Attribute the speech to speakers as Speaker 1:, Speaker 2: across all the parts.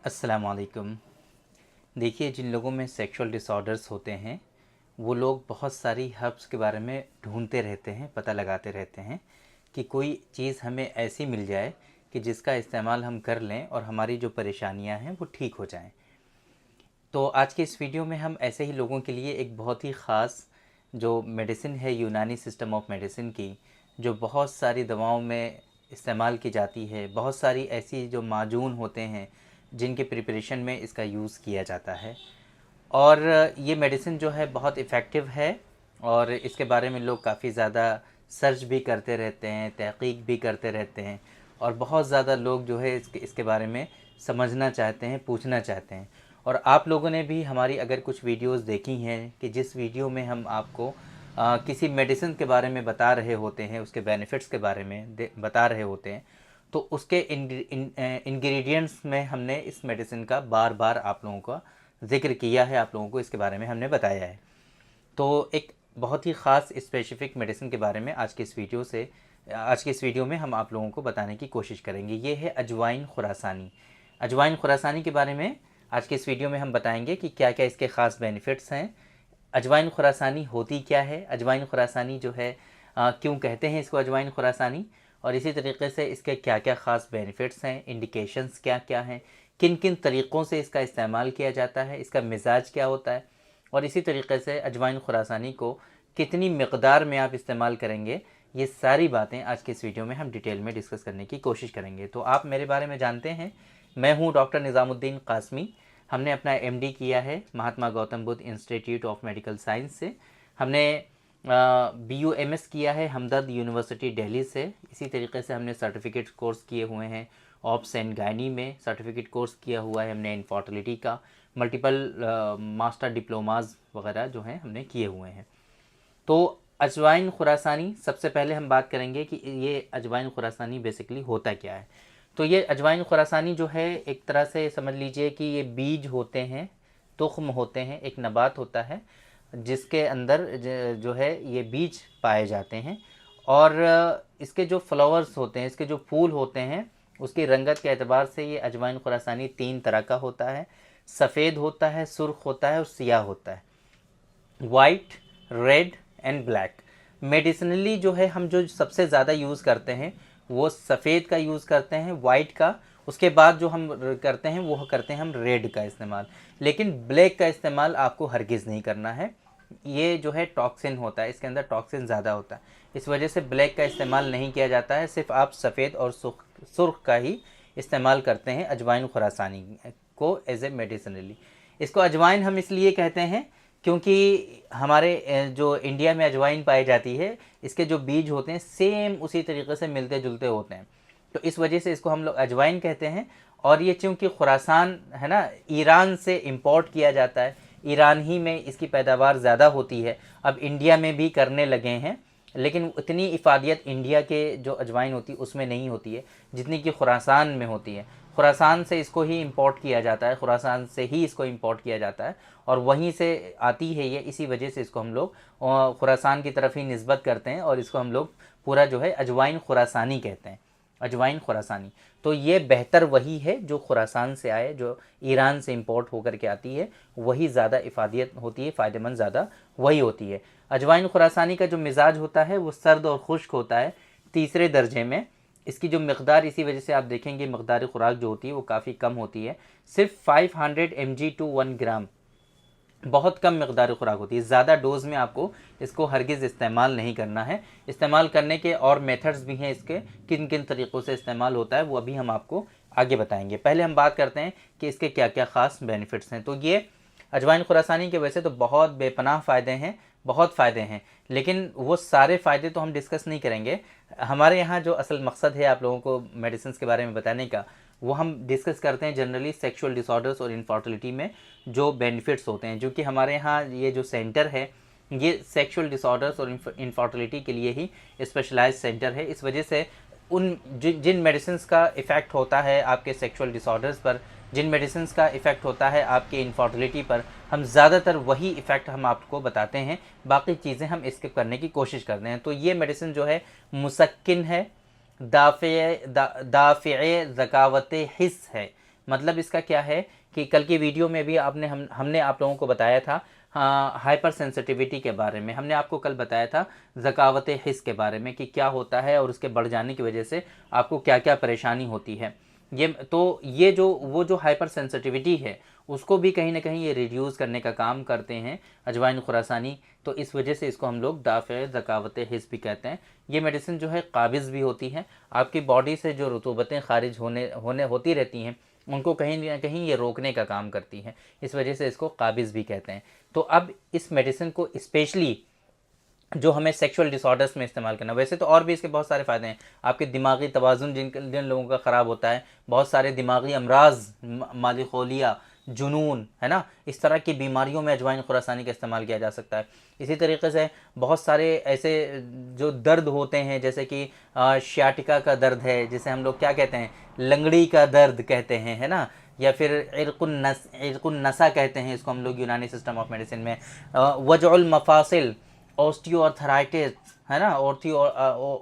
Speaker 1: अस्सलाम वालेकुम। देखिए, जिन लोगों में सेक्सुअल डिसऑर्डर्स होते हैं वो लोग बहुत सारी हर्ब्स के बारे में ढूंढते रहते हैं, पता लगाते रहते हैं कि कोई चीज़ हमें ऐसी मिल जाए कि जिसका इस्तेमाल हम कर लें और हमारी जो परेशानियां हैं वो ठीक हो जाएं। तो आज के इस वीडियो में हम ऐसे ही लोगों के लिए एक बहुत ही ख़ास जो मेडिसिन है, यूनानी सिस्टम ऑफ मेडिसिन की, जो बहुत सारी दवाओं में इस्तेमाल की जाती है, बहुत सारी ऐसी जो माजून होते हैं जिनके प्रिपरेशन में इसका यूज़ किया जाता है। और ये मेडिसिन जो है बहुत इफ़ेक्टिव है और इसके बारे में लोग काफ़ी ज़्यादा सर्च भी करते रहते हैं, तहकीक भी करते रहते हैं और बहुत ज़्यादा लोग जो है इसके बारे में समझना चाहते हैं, पूछना चाहते हैं। और आप लोगों ने भी हमारी अगर कुछ वीडियोस देखी हैं कि जिस वीडियो में हम आपको किसी मेडिसिन के बारे में बता रहे होते हैं, उसके बेनिफिट्स के बारे में बता रहे होते हैं, तो उसके इंग्रेडिएंट्स में हमने इस मेडिसिन का बार बार आप लोगों का ज़िक्र किया है, आप लोगों को इसके बारे में हमने बताया है। तो एक बहुत ही ख़ास स्पेसिफ़िक मेडिसिन के बारे में आज के इस वीडियो में हम आप लोगों को बताने की कोशिश करेंगे। ये है अजवाइन खुरासानी। अजवाइन खुरासानी के बारे में आज के इस वीडियो में हम बताएंगे कि क्या क्या इसके ख़ास बेनिफिट्स हैं, अजवाइन खुरासानी होती क्या है, अजवाइन खुरासानी जो है क्यों कहते हैं इसको अजवाइन खुरासानी, और इसी तरीके से इसके क्या क्या ख़ास बेनिफिट्स हैं, इंडिकेशंस क्या क्या हैं, किन किन तरीक़ों से इसका इस्तेमाल किया जाता है, इसका मिजाज क्या होता है, और इसी तरीके से अजवाइन खुरासानी को कितनी मिक़दार में आप इस्तेमाल करेंगे। ये सारी बातें आज के इस वीडियो में हम डिटेल में डिस्कस करने की कोशिश करेंगे। तो आप मेरे बारे में जानते हैं, मैं हूँ डॉक्टर निज़ामुद्दीन कासमी। हमने अपना एमडी किया है Mahatma Gautam Buddha institute of medical science से। हमने BUMS किया है हमदर्द यूनिवर्सिटी दिल्ली से। इसी तरीके से हमने सर्टिफिकेट कोर्स किए हुए हैं ऑब्स एंड गायनी में, सर्टिफिकेट कोर्स किया हुआ है हमने इनफर्टिलिटी का, मल्टीपल मास्टर डिप्लोमाज वगैरह जो हैं हमने किए हुए हैं। तो अजवाइन खुरासानी, सबसे पहले हम बात करेंगे कि ये अजवाइन खुरासानी बेसिकली होता क्या है। तो ये अजवाइन खुरासानी जो है, एक तरह से समझ लीजिए कि ये बीज होते हैं, तुख्म होते हैं, एक नबात होता है जिसके अंदर जो है ये बीज पाए जाते हैं। और इसके जो फ्लावर्स होते हैं, इसके जो फूल होते हैं, उसकी रंगत के एतबार से ये अजवाइन खुरासानी 3 तरह का होता है। सफ़ेद होता है, सुर्ख होता है और सियाह होता है। White, red and black. Medicinally जो है हम जो सबसे ज़्यादा यूज़ करते हैं वो सफ़ेद का यूज़ करते हैं, वाइट का, उसके बाद जो हम करते हैं वो करते हैं हम रेड का इस्तेमाल। लेकिन ब्लैक का इस्तेमाल आपको हरगिज़ नहीं करना है। ये जो है टॉक्सिन होता है, इसके अंदर टॉक्सिन ज़्यादा होता है, इस वजह से ब्लैक का इस्तेमाल नहीं किया जाता है। सिर्फ आप सफ़ेद और सुर्ख का ही इस्तेमाल करते हैं अजवाइन खुरासानी को एज ए मेडिसिनली। इसको अजवाइन हम इसलिए कहते हैं क्योंकि हमारे जो इंडिया में अजवाइन पाई जाती है, इसके जो बीज होते हैं सेम उसी तरीके से मिलते जुलते होते हैं, तो इस वजह से इसको हम लोग अजवाइन कहते हैं। और ये चूँकि खुरासान है ना, ईरान से इंपोर्ट किया जाता है, ईरान ही में इसकी पैदावार ज़्यादा होती है। अब इंडिया में भी करने लगे हैं, लेकिन उतनी इफ़ादियत इंडिया के जो अजवाइन होती है उसमें नहीं होती है जितनी कि खुरासान में होती है। खुरासान से इसको ही इंपोर्ट किया जाता है, खुरासान से ही इसको इंपोर्ट किया जाता है और वहीं से आती है ये, इसी वजह से इसको हम लोग खुरासान की तरफ ही निस्बत करते हैं और इसको हम लोग पूरा जो है अजवाइन खुरासानी कहते हैं, अजवाइन खुरासानी। तो ये बेहतर वही है जो खुरासान से आए, जो ईरान से इंपोर्ट होकर के आती है, वही ज़्यादा इफ़ादियत होती है, फ़ायदेमंद ज़्यादा वही होती है। अजवाइन खुरासानी का जो मिजाज होता है वो सर्द और खुश्क होता है, तीसरे दर्जे में। इसकी जो मकदार, इसी वजह से आप देखेंगे मकदार खुराक जो होती है वो काफ़ी कम होती है, सिर्फ 500 mg टू 1 ग्राम, बहुत कम मकदार खुराक होती है। ज़्यादा डोज़ में आपको इसको हरगिज़ इस्तेमाल नहीं करना है। इस्तेमाल करने के और मेथड्स भी हैं इसके, किन किन तरीक़ों से इस्तेमाल होता है वो अभी हम आपको आगे बताएंगे। पहले हम बात करते हैं कि इसके क्या क्या ख़ास बेनिफिट्स हैं। तो ये अजवाइन खुरासानी के वैसे तो बहुत बेपनाह फ़ायदे हैं, बहुत फ़ायदे हैं, लेकिन वो सारे फ़ायदे तो हम डिस्कस नहीं करेंगे। हमारे यहाँ जो असल मकसद है आप लोगों को मेडिसिन के बारे में बताने का, वो हम डिस्कस करते हैं जनरली सेक्सुअल डिसऑर्डर्स और इनफर्टिलिटी में जो बेनिफिट्स होते हैं। जो कि हमारे यहाँ ये जो सेंटर है ये सेक्सुअल डिसऑर्डर्स और इनफर्टिलिटी के लिए ही स्पेशलाइज्ड सेंटर है। इस वजह से उन जिन मेडिसिन का इफ़ेक्ट होता है आपके सेक्सुअल डिसऑर्डर्स पर, जिन मेडिसिन का इफ़ेक्ट होता है आपके इनफर्टिलिटी पर, हम ज़्यादातर वही इफ़ेक्ट हम आपको बताते हैं, बाकी चीज़ें हम स्किप करने की कोशिश करते हैं। तो ये मेडिसिन जो है मुसक्किन है, दाफ़े ज़कावत हिस्स है, मतलब इसका क्या है कि कल की वीडियो में भी हमने आप लोगों को बताया था हाइपर सेंसिटिविटी के बारे में। हमने आपको कल बताया था ज़कावत हिस्स के बारे में कि क्या होता है और उसके बढ़ जाने की वजह से आपको क्या क्या परेशानी होती है। ये जो हाइपर सेंसिटिविटी है उसको भी कहीं ना कहीं ये रिड्यूस करने का काम करते हैं अजवाइन खुरासानी। तो इस वजह से इसको हम लोग दाफ़े ज़कावत हिस्स भी कहते हैं। ये मेडिसिन जो है काबिज़ भी होती है, आपकी बॉडी से जो रतूबतें खारिज होने होती रहती हैं उनको कहीं ना कहीं ये रोकने का काम करती है, इस वजह से इसको काबिज़ भी कहते हैं। तो अब इस मेडिसिन को स्पेशली जो हमें सेक्सुअल डिसऑर्डर्स में इस्तेमाल करना, वैसे तो और भी इसके बहुत सारे फ़ायदे हैं। आपके दिमागी तवाज़ुन जिन लोगों का ख़राब होता है, बहुत सारे दिमागी अमराज, मालिखोलिया, जुनून, है ना, इस तरह की बीमारियों में अजवाइन खुरासानी का इस्तेमाल किया जा सकता है। इसी तरीके से बहुत सारे ऐसे जो दर्द होते हैं, जैसे कि शियाटिका का दर्द है, जिसे हम लोग क्या कहते हैं, लंगड़ी का दर्द कहते हैं, है ना, या फिर इरकुन नसा कहते हैं इसको हम लोग यूनानी सिस्टम ऑफ मेडिसिन में। वजउल मफासिल, ऑस्टियोआर्थराइटिस, है ना,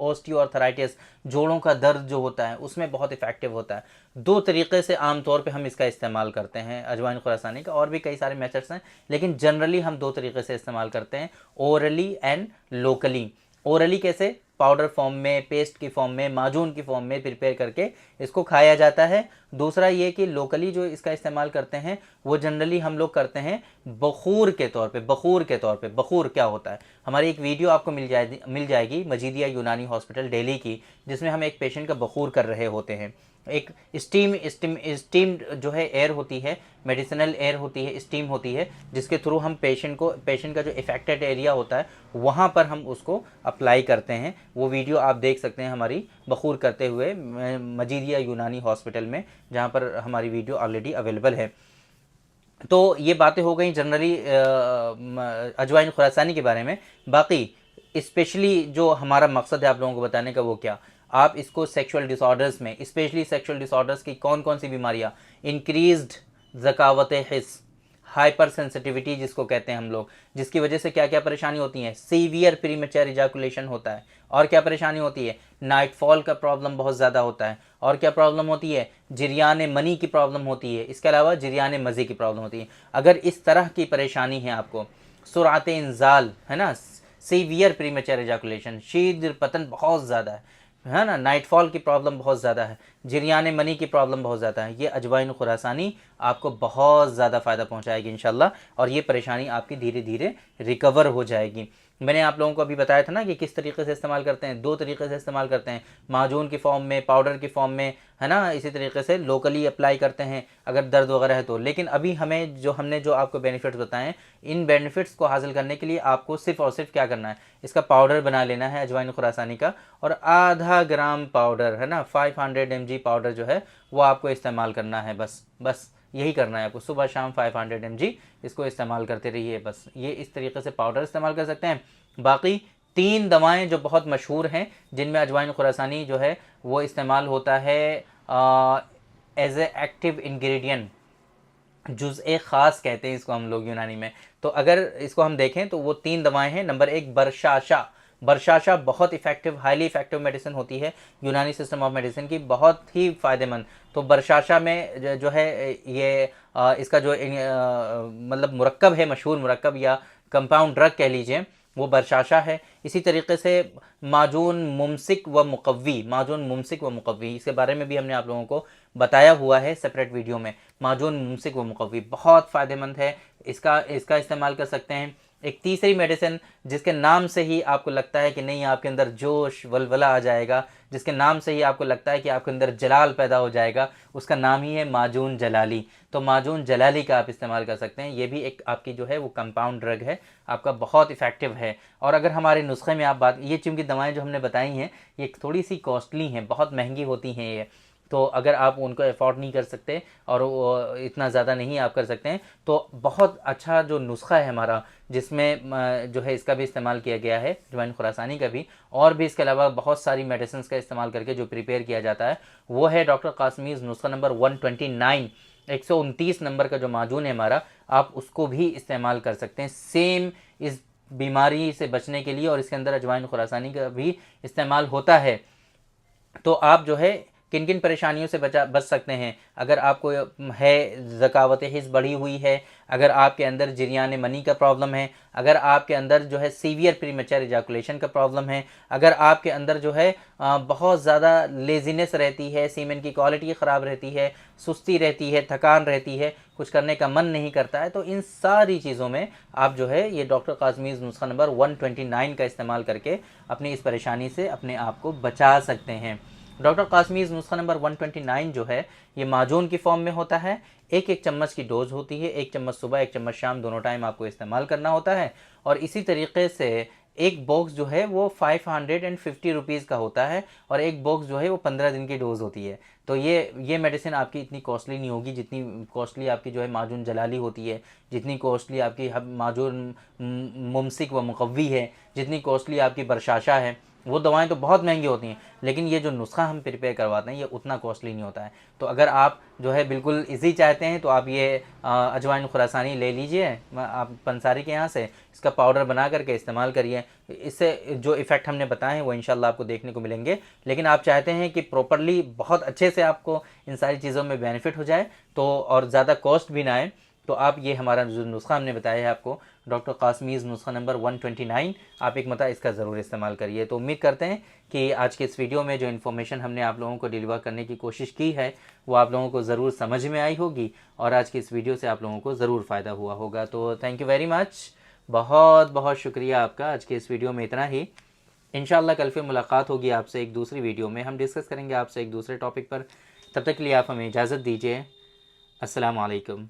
Speaker 1: ऑस्टियोआर्थराइटिस, जोड़ों का दर्द जो होता है उसमें बहुत इफेक्टिव होता है। दो तरीके से आमतौर पे हम इसका इस्तेमाल करते हैं अजवाइन खुरासानी का, और भी कई सारे मेथड्स हैं लेकिन जनरली हम दो तरीके से इस्तेमाल करते हैं, ओरली एंड लोकली। ओरली कैसे, पाउडर फॉर्म में, पेस्ट की फॉर्म में, माजून की फॉर्म में प्रिपेयर करके इसको खाया जाता है। दूसरा ये कि लोकली जो इसका इस्तेमाल करते हैं वो जनरली हम लोग करते हैं बखूर के तौर पे। बखूर क्या होता है, हमारी एक वीडियो आपको मिल जाएगी मजीदिया यूनानी हॉस्पिटल दिल्ली की, जिसमें हम एक पेशेंट का बखूर कर रहे होते हैं। एक स्टीम जो है एयर होती है, मेडिसिनल एयर होती है, स्टीम होती है, जिसके थ्रू हम पेशेंट का जो इफेक्टेड एरिया होता है वहाँ पर हम उसको अप्लाई करते हैं। वो वीडियो आप देख सकते हैं हमारी बखूर करते हुए मजीदिया यूनानी हॉस्पिटल में, जहाँ पर हमारी वीडियो ऑलरेडी अवेलेबल है। तो ये बातें हो गई जनरली अजवाइन खुरासानी के बारे में। बाकी स्पेशली जो हमारा मकसद है आप लोगों को बताने का वो क्या, आप इसको सेक्सुअल डिसऑर्डर्स में, स्पेशली सेक्सुअल डिसऑर्डर्स की कौन कौन सी बीमारियाँ, इंक्रीज्ड ज़कावत हिस्स, हाइपर सेंसिटिविटी जिसको कहते हैं हम लोग, जिसकी वजह से क्या क्या परेशानी होती है, सीवियर प्रीमेच्योर इजाकुलेशन होता है, और क्या परेशानी होती है, नाइटफॉल का प्रॉब्लम बहुत ज़्यादा होता है, और क्या प्रॉब्लम होती है, जरियान मनी की प्रॉब्लम होती है, इसके अलावा जरियान मज़ी की प्रॉब्लम होती है। अगर इस तरह की परेशानी है आपको, सुरात इंजाल, है ना, सीवियर प्रीमेच्योर इजाकुलेशन, शीघ्र पतन बहुत ज़्यादा है ना, नाइटफॉल की प्रॉब्लम बहुत ज़्यादा है, जरियान मनी की प्रॉब्लम बहुत ज़्यादा है, ये अजवाइन खुरासानी आपको बहुत ज़्यादा फ़ायदा पहुंचाएगी इंशाल्लाह, और ये परेशानी आपकी धीरे धीरे रिकवर हो जाएगी। मैंने आप लोगों को अभी बताया था ना कि किस तरीके से इस्तेमाल करते हैं, दो तरीके से इस्तेमाल करते हैं, माजून की फॉर्म में, पाउडर की फॉर्म में, है ना, इसी तरीके से लोकली अप्लाई करते हैं अगर दर्द वगैरह है तो। लेकिन अभी हमने जो आपको बेनिफिट्स बताएं, इन बेनिफिट्स को हासिल करने के लिए आपको सिर्फ और सिर्फ क्या करना है, इसका पाउडर बना लेना है अजवाइन खुरासानी का, और आधा ग्राम पाउडर, है ना, 500 mg पाउडर जो है वो आपको इस्तेमाल करना है। बस यही करना है आपको, सुबह शाम 500 mg इसको इस्तेमाल करते रहिए। बस ये इस तरीके से पाउडर इस्तेमाल कर सकते हैं। बाकी 3 दवाएं जो बहुत मशहूर हैं जिनमें अजवाइन खुरासानी जो है वो इस्तेमाल होता है एज ए एक्टिव इंग्रेडिएंट, जुज़-ए ख़ास कहते हैं इसको हम लोग यूनानी में। तो अगर इसको हम देखें तो वो 3 दवाएं हैं। नंबर 1 बरशाशा बहुत इफेक्टिव, हाईली इफेक्टिव मेडिसिन होती है यूनानी सिस्टम ऑफ मेडिसिन की, बहुत ही फ़ायदेमंद। तो बरशाशा में जो है ये इसका जो मतलब मुरक्कब है, मशहूर मुरक्कब या कंपाउंड ड्रग कह लीजिए, वो बरशाशा है। इसी तरीके से माजून मुमसिक व मुकव्वी, इसके बारे में भी हमने आप लोगों को बताया हुआ है सेपरेट वीडियो में। माजून मुमसिक व मुकव्वी बहुत फ़ायदेमंद है, इसका इस्तेमाल कर सकते हैं। एक तीसरी मेडिसिन जिसके नाम से ही आपको लगता है कि नहीं आपके अंदर जोश वलवला आ जाएगा, जिसके नाम से ही आपको लगता है कि आपके अंदर जलाल पैदा हो जाएगा, उसका नाम ही है माजून जलाली। तो माजून जलाली का आप इस्तेमाल कर सकते हैं। ये भी एक आपकी जो है वो कंपाउंड ड्रग है, आपका बहुत इफेक्टिव है। और अगर हमारे नुस्खे में आप बात, ये चूँकि दवाएँ जो हमने बताई हैं ये थोड़ी सी कॉस्टली हैं, बहुत महंगी होती हैं ये, तो अगर आप उनको अफोर्ड नहीं कर सकते और इतना ज़्यादा नहीं आप कर सकते हैं, तो बहुत अच्छा जो नुस्खा है हमारा, जिसमें जो है इसका भी इस्तेमाल किया गया है, अजवाइन खुरासानी का भी, और भी इसके अलावा बहुत सारी मेडिसिन का इस्तेमाल करके जो प्रिपेयर किया जाता है, वो है डॉक्टर कासमीज़ नुस्खा नंबर 129, 129 नंबर का जो माजून है हमारा, आप उसको भी इस्तेमाल कर सकते हैं सेम इस बीमारी से बचने के लिए, और इसके अंदर अजवाइन खुरासानी का भी इस्तेमाल होता है। तो आप जो है किन किन परेशानियों से बच सकते हैं। अगर आपको है ज़कावत हिस्स बढ़ी हुई है, अगर आपके अंदर जरियान मनी का प्रॉब्लम है, अगर आपके अंदर जो है सीवियर प्रीमेच्योर इजैकुलेशन का प्रॉब्लम है, अगर आपके अंदर जो है बहुत ज़्यादा लेज़ीनेस रहती है, सीमेन की क्वालिटी ख़राब रहती है, सुस्ती रहती है, थकान रहती है, कुछ करने का मन नहीं करता है, तो इन सारी चीज़ों में आप जो है ये डॉक्टर कासमीज़ नुस्खा नंबर 129 का इस्तेमाल करके अपनी इस परेशानी से अपने आप को बचा सकते हैं। डॉक्टर कासमीज़ नुस्खा नंबर 129 जो है ये माजून की फॉर्म में होता है। एक एक चम्मच की डोज होती है, एक चम्मच सुबह एक चम्मच शाम, दोनों टाइम आपको इस्तेमाल करना होता है। और इसी तरीके से एक बॉक्स जो है वो 550 रुपीज़ का होता है और एक बॉक्स जो है वो 15 दिन की डोज होती है। तो ये मेडिसिन आपकी इतनी कॉस्टली नहीं होगी जितनी कॉस्टली आपकी जो है माजून जलाली होती है, जितनी कॉस्टली आपकी माजून मुमसिक व मुकव्वी है, जितनी कॉस्टली आपकी बरशाशा है। वो दवाएं तो बहुत महंगी होती हैं, लेकिन ये जो नुस्खा हम प्रिपेयर करवाते हैं ये उतना कॉस्टली नहीं होता है। तो अगर आप जो है बिल्कुल इजी चाहते हैं तो आप ये अजवाइन खुरासानी ले लीजिए आप पंसारी के यहाँ से, इसका पाउडर बना करके इस्तेमाल करिए। इससे जो इफ़ेक्ट हमने बताए हैं वो इंशाल्लाह आपको देखने को मिलेंगे। लेकिन आप चाहते हैं कि प्रॉपरली बहुत अच्छे से आपको इन सारी चीज़ों में बेनिफिट हो जाए तो और ज़्यादा कॉस्ट भी ना आए, तो आप ये हमारा जो नुस्खा हमने बताया है आपको डॉक्टर कासमीज़ नुस्खा नंबर 129, आप एक मता इसका ज़रूर इस्तेमाल करिए। तो उम्मीद करते हैं कि आज के इस वीडियो में जो इन्फॉर्मेशन हमने आप लोगों को डिलीवर करने की कोशिश की है वो आप लोगों को ज़रूर समझ में आई होगी और आज की इस वीडियो से आप लोगों को ज़रूर फ़ायदा हुआ होगा। तो थैंक यू वेरी मच, बहुत बहुत शुक्रिया आपका। आज के इस वीडियो में इतना ही। इंशाल्लाह कल फिर मुलाकात होगी आपसे एक दूसरी वीडियो में, हम डिस्कस करेंगे आपसे एक दूसरे टॉपिक पर। तब तक के लिए आप हमें इजाज़त दीजिए। अस्सलाम वालेकुम।